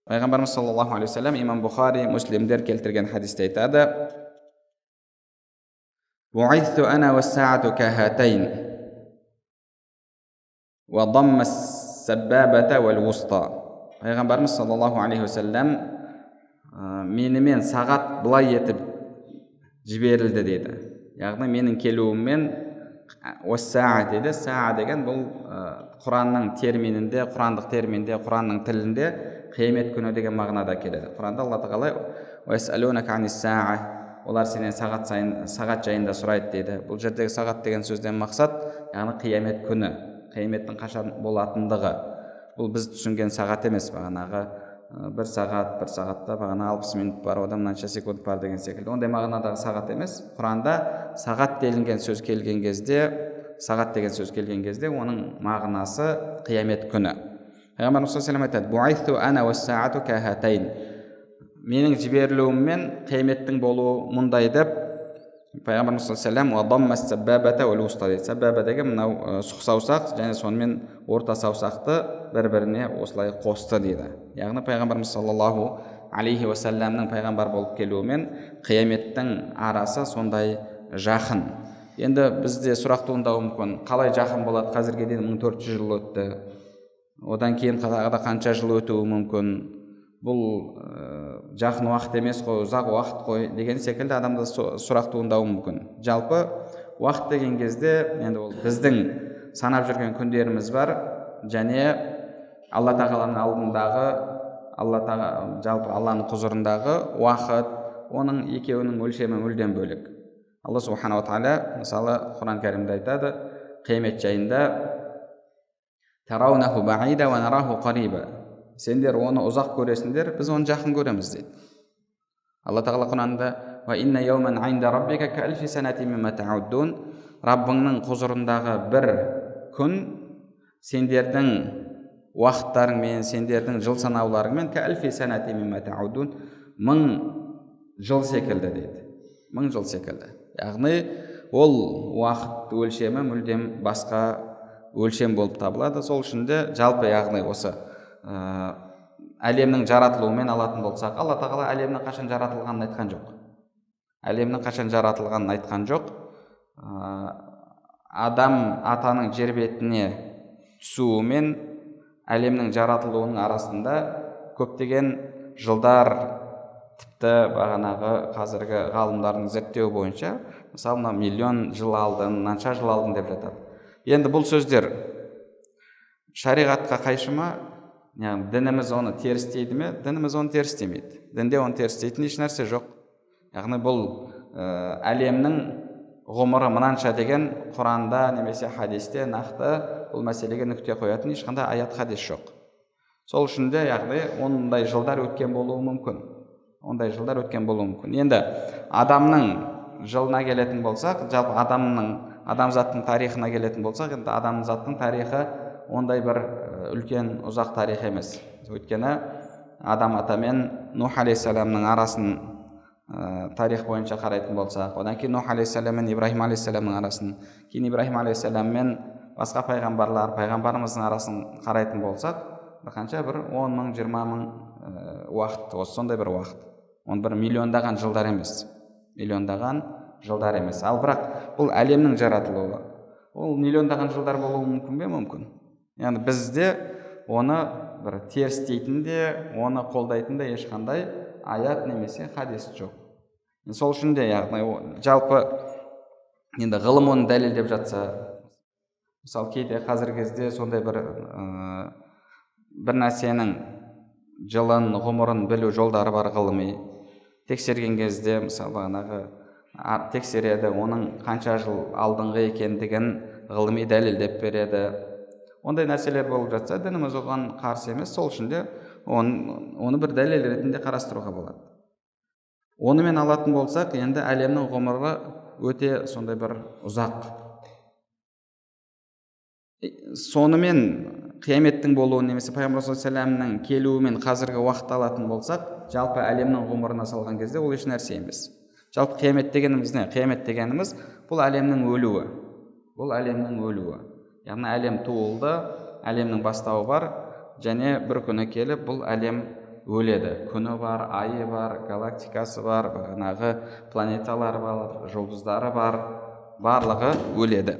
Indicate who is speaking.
Speaker 1: Пайғамбарымыз саллаллаху алейхи вассалам имам Бухари, муслимдер келтірген хадисте айтады: «Бу'ithtu ана вассаату кахатайн, ва дамма саббабата вал вуста». Пайғамбарымыз саллаллаху алейхи вассалам менімен сағат былай етіп жіберілді дейді. Яғни менің келуіммен уассаа дейді. Саа деген бұл Құранның терминінде, құрандық терминде, Құранның тілінде қиямет күні деген мағынада келеді. Құранда Алла тағала уасалунака анис саа, олар сенен сағат жайында сұрайды дейді. Бұл жердегі сағат деген сөзден мақсат, яғни қиямет күні, қияметтің қашан болатындығы. Бұл біз түсінген сағат емес, бағанағы бір сағатта бағана 60 минут бар, одан мынанша секунд бар деген секілді. Ондай мағынадағы сағат емес. Құранда сағат деген сөз келген кезде, оның мағынасы қиямет күні. Пайғамбарымыз саллаллаху алейхи вассалам айтады: «Бу'ithtu ана вассаату кахатайн». Менің жіберілуіммен қияметтің болуы мұндай деп Пайғамбарымыз саллаллаху алейхи вассалам саббаба деген мынау сұқ саусақ және сонымен орта саусақты бір-біріне осылай қосты дейді. Яғни Пайғамбарымыз саллаллаху алейхи вассаламның пайғамбар болып келуімен қияметтің арасы сондай жақын. Енді бізде сұрақ туындауы мүмкін: қалай жақын болады? Қазірге дейін 1400 жыл өтті. Одан кейін тағы да қанша жыл өтуі мүмкін? Бұл жақын уақыт емес қой, ұзақ уақыт қой деген секілді адамда сұрақ туындауы мүмкін. Жалпы уақыт деген кезде енді ол біздің санап жүрген күндеріміз бар, және Алла тағаланың алдындағы, жалпы Алланың құзырындағы уақыт, оның екеуінің өлшемі мүлдем бөлек. Алла субханала ва тағала мысалы Құран кәрімде айтады, қиямет жайында: «Тараунаху баида ва нараху қариба». Сендер оны ұзақ көресіңдер, біз оны жақын көреміз дейді. Алла тағала Құранда: «Ва инна яуман инда раббика каалфи санатин мимма тауддун». Раббыңның құзырындағы бір күн сендердің уақыттарыңмен, сендердің жыл санауларыңмен каалфи санатин мимма тауддун, 1000 жыл секілді дейді. 1000 жыл секілді. Яғни ол уақыт өлшемі мүлдем басқа өлшем болып табылады. Сол үшін де жалпы яғни осы әлемнің жаратылуымен алатын болсақ, Алла тағала әлемнің қашан жаратылғанын айтқан жоқ. Әлемнің қашан жаратылғанын айтқан жоқ. Адам атаның жер бетіне түсуімен әлемнің жаратылуының арасында көптеген жылдар, тіпті бағанағы қазіргі ғалымдардың зерттеуі бойынша, мысалы миллион жыл алдын, мынанша жыл алдын деп жатады. Енді бұл сөздер шариғатқа қайшы ма? Яғни дініміз оны терістейді ме? Дініміз оны терістемейді. Дінде оны терістейтін еш нәрсе жоқ. Яғни бұл әлемнің ғұмыры мынанша деген Құранда немесе хадисте нақты бұл мәселеге нүкте қоятын ешқандай аят хадис жоқ. Сол үшін де яғни ондай жылдар өткен болуы мүмкін. Енді адамның жылына келетін болсақ, жалпы адамзаттың тарихына келетін болсақ, енді адамзаттың тарихы ондай бір үлкен ұзақ тарих емес. Өйткені Адам ата мен Нух алейхиссаламның арасын тарих бойынша қарайтын болсақ, одан кейін Нух алейхиссалам мен Ибрахим алейхиссаламның арасын, кейін Ибрахим алейхиссалам мен басқа пайғамбарымыздың арасын қарайтын болсақ, қанша бір 10 мың, 20 мың уақыт, осы сондай бір уақыт. Он бір миллиондаған жылдар емес. Ал бірақ бұл әлемнің жаратылуы. Ол миллиондаған жылдар болуы мүмкін бе? Мүмкін. Яғни бізде оны бір терістейтін де, оны қолдайтын да ешқандай аят немесе хадис жоқ. Сол үшін де яғни жалпы енді ғылым оны дәлелдеп жатса, мысалы кейде қазіргі кезде сондай бір нәрсенің жылын, ғұмырын білу жолдары бар ғылыми. Тексерген кезде мысалы тексереді, оның қанша жыл алдыңғы екендігін ғылыми дәлелдеп береді. Ондай нәрселер болып жатса, дініміз оған қарсы емес. Сол үшін де оны бір дәлел ретінде қарастыруға болады. Онымен алатын болсақ, енді әлемнің ғұмыры өте сондай бір ұзақ. Сонымен қияметтің болуын немесе Пайғамбар саллаллаху келуімен қазіргі уақыт алатын болсақ, жалпы әлемнің ғұмырына салған кезде ол еш нәрсе емес. Жалпы қиямет дегеніміз не? Қиямет дегеніміз бұл әлемнің өлуі. Бұл әлемнің өлуі. Яғни әлем туылды, әлемнің бастауы бар, және бір күні келіп бұл әлем өледі. Күні бар, айы бар, галактикасы бар, бағанағы планеталары бар, жұлдыздары бар, барлығы өледі.